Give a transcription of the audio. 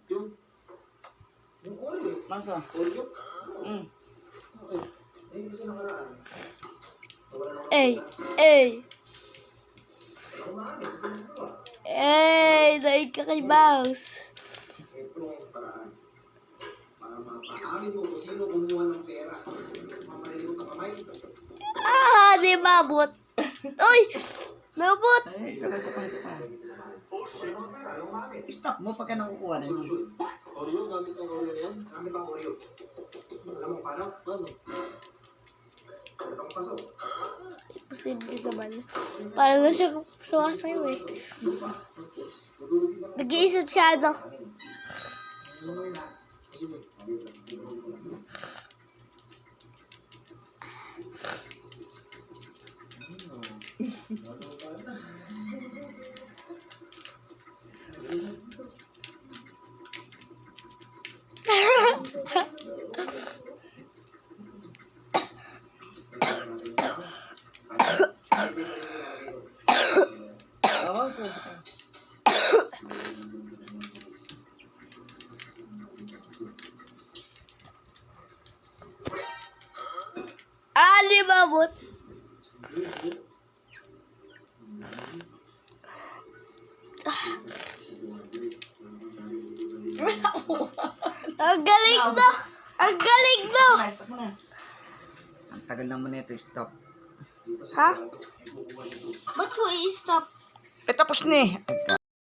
Yung Oreo. Masa? Oreo? Mm. Okay. Eh, kasi nakaraan. Wala na Ay! kumami. Kasi nagawa. Daig ka kay Boss. Ito ang paraan. Para mapaamin mo kung sino kumuha ng pera. Mamaligot na kamay. Di mabot. Uy! Nabot! Ay, isa pa. Wala ng pera, yung gamit. Stop mo pagka nakukuha na yun. Solusyon. Oreo? Gamit ang Oreo na yan? Gamit ang Oreo. Alam mo paano? Paano? Ang pasok. Posible naman. Parang na siya sumasayo eh. Nag-iisip siya ano. Tawag ko. Di mabot. Ang galing to! Ang galing to! Stop mo na. Ang tagal naman na ito, stop. Ha? Ba't ko i-stop? Tapos na eh.